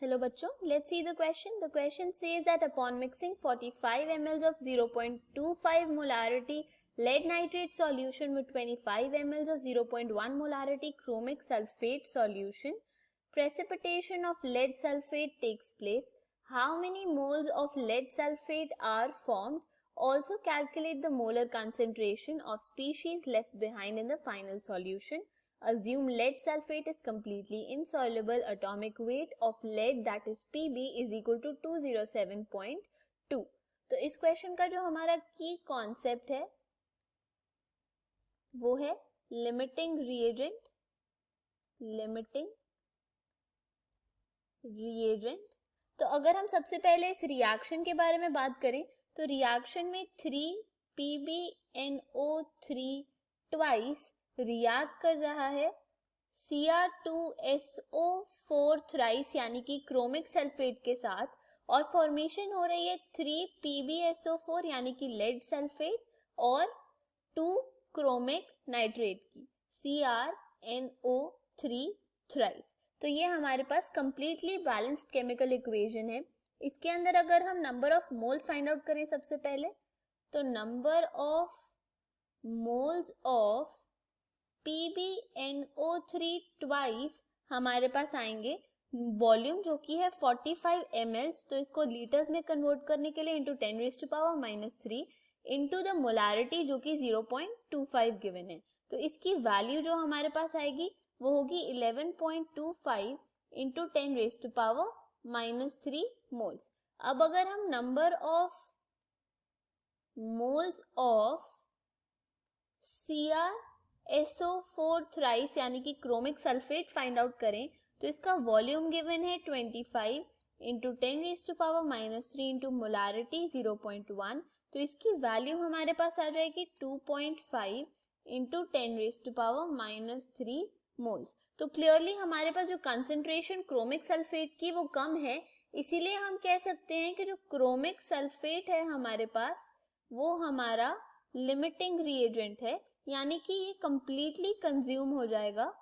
Hello bachcho, let's see the question. The question says that upon mixing 45 ml of 0.25 molarity lead nitrate solution with 25 ml of 0.1 molarity chromic sulfate solution, precipitation of lead sulfate takes place. How many moles of lead sulfate are formed? Also calculate the molar concentration of species left behind in the final solution. Assume lead sulfate is completely insoluble. Atomic weight of lead, that is Pb, is equal to 207.2. तो इस question का जो हमारा की concept है वो है limiting reagent. तो अगर हम सबसे पहले इस रिएक्शन के बारे में बात करें तो रिएक्शन में 3PbNO3 ट्वाइस रिएक्ट कर रहा है Cr2SO4 थ्राइस यानी कि क्रोमिक सल्फेट के साथ, और फॉर्मेशन हो रही है 3PbSO4 यानी कि लेड सल्फेट और 2 क्रोमिक नाइट्रेट की CrNO3 थ्राइस. तो ये हमारे पास कंप्लीटली बैलेंस्ड केमिकल इक्वेशन है. इसके अंदर अगर हम number of moles find out करें सबसे पहले तो number of moles of PbNO3 twice हमारे पास आएंगे. वॉल्यूम जो कि है 45 ml, तो इसको लीटर्स में कन्वर्ट करने के लिए इंटू 10⁻³ इंटू द मोलारिटी जो कि 0.25 गिवन है. तो इसकी वैल्यू जो हमारे पास आएगी वो होगी 11.25 इंटू 10⁻³ मोल्स. अब अगर हम number of moles of CrSO4 thrice यानी कि क्रोमिक सल्फेट फाइंड आउट करें तो इसका वॉल्यूम गिवन है 25 इंटू 10⁻³ इंटू मोलारिटी 0.1. तो इसकी वैल्यू हमारे पास आ जाएगी 2.5 इंटू 10⁻³ मोल्स. तो क्लियरली हमारे पास जो कंसंट्रेशन क्रोमिक सल्फेट की वो कम है, इसीलिए हम कह सकते हैं कि जो क्रोमिक सल्फेट है हमारे पास वो हमारा लिमिटिंग रिएजेंट है, यानी कि ये कंप्लीटली कंज्यूम हो जाएगा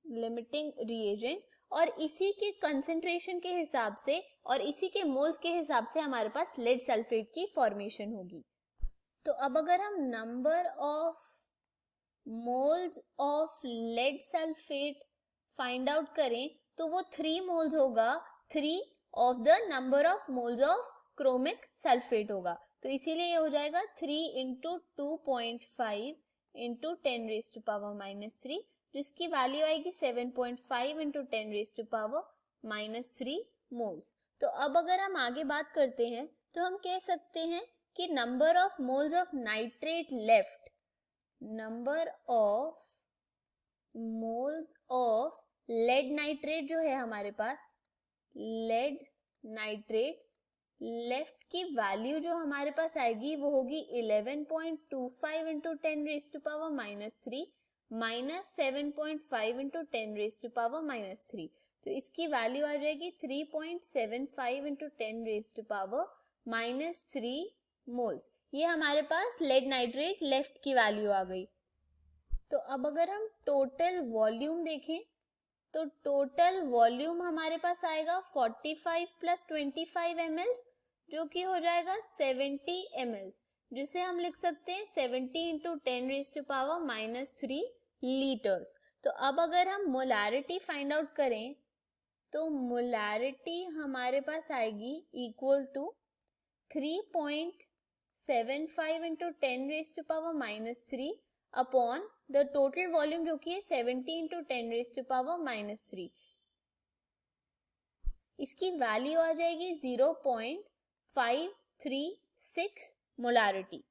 लिमिटिंग रिएजेंट, और इसी के कंसंट्रेशन के हिसाब से और इसी के मोल्स के हिसाब से हमारे पास लेड सल्फेट की फॉर्मेशन होगी. तो अब अगर हम number of moles of lead sulphate find out करें तो वो 3 मोल्स होगा, 3 of the number of moles of chromic sulphate होगा. तो इसीलिए ये हो जाएगा 3 इंटू 2.5 इंटू 10⁻³ जिसकी वैल्यू आएगी 7.5 इंटू 10⁻³ मोल्स. तो अब अगर हम आगे बात करते हैं तो हम कह सकते हैं कि number of moles of nitrate left, number of moles of lead nitrate जो है हमारे पास, लेड नाइट्रेट लेफ्ट की वैल्यू जो हमारे पास आएगी वो होगी 11.25 इंटू 10⁻³ माइनस 7.5 इंटू 10⁻³. तो इसकी वैल्यू आ जाएगी 3.75 इंटू 10⁻³ मोल्स. ये हमारे पास लेड नाइट्रेट लेफ्ट की वैल्यू आ गई. तो अब अगर हम टोटल वॉल्यूम देखें तो टोटल वॉल्यूम हमारे पास आएगा 45 प्लस 25 ml जो कि हो जाएगा 70 ml, जिसे हम लिख सकते हैं 70 इंटू 10⁻³ लीटर्स. तो अब अगर हम मोलारिटी फाइंड आउट करें तो मोलारिटी हमारे पास आएगी equal to 3.75 into 10⁻³ upon the total volume जो कि है 70 इंटू 10⁻³. इसकी वैल्यू आ जाएगी 0.536 मोलारिटी.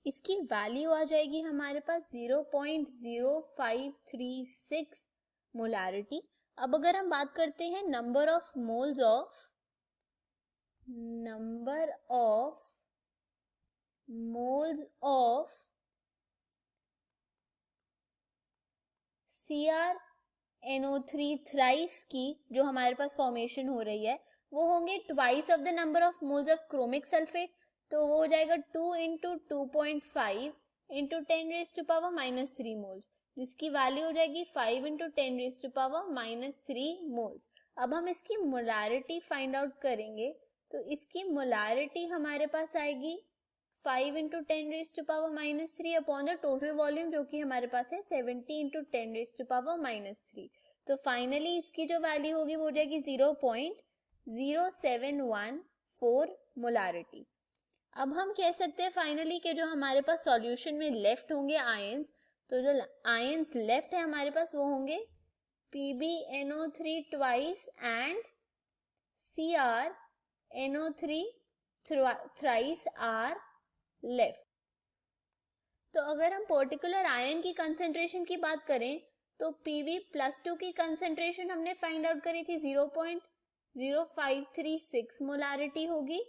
इसकी वैल्यू आ जाएगी हमारे पास 0.0536 मोलारिटी. अब अगर हम बात करते हैं number of moles of CrNO3 thrice की जो हमारे पास फॉर्मेशन हो रही है वो होंगे twice of the number of moles of chromic sulphate. तो वो हो जाएगा 2 इंटू 2.5 इंटू 10⁻³ मोल्स जिसकी वैल्यू हो जाएगी 5 इंटू 10⁻³ मोल्स. अब हम इसकी मोलारिटी फाइंड आउट करेंगे, तो इसकी मोलारिटी हमारे पास आएगी 5 × 10⁻³ अपॉन द टोटल वॉल्यूम जो कि हमारे पास है 70 × 10⁻³ तो फाइनली इसकी जो वैल्यू होगी वो हो जाएगी 0.0714 मोलारिटी। अब हम कह सकते हैं फाइनली कि जो हमारे पास सॉल्यूशन में लेफ्ट होंगे आयंस, तो जो आयंस लेफ्ट है हमारे पास वो होंगे PbNO3 twice and CrNO3 thrice are left. तो अगर हम पर्टिकुलर आयन की कंसेंट्रेशन की बात करें तो Pb+2 की कंसेंट्रेशन हमने फाइंड आउट करी थी 0.0536 मोलारिटी होगी।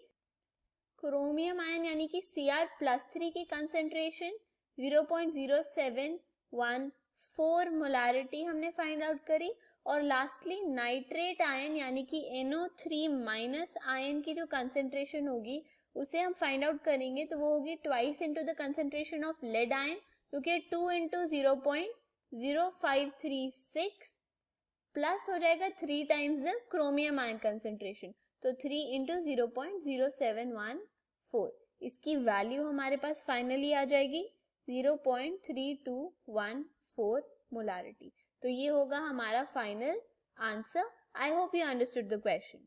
क्रोमियम आयन यानी कि Cr+3 की कंसेंट्रेशन 0.0714 मोलारिटी हमने फाइंड आउट करी। और लास्टली नाइट्रेट आयन यानी कि NO3- आयन की जो कंसेंट्रेशन होगी उसे हम फाइंड आउट करेंगे, तो वो होगी twice into the concentration of lead ion, जो कि 2 × 0.0536 प्लस हो जाएगा 3 times the chromium ion concentration, तो 3 × 0.0714। इसकी वैल्यू हमारे पास फाइनली आ जाएगी 0.3214 मोलारिटी। तो ये होगा हमारा final answer. I hope you understood the question.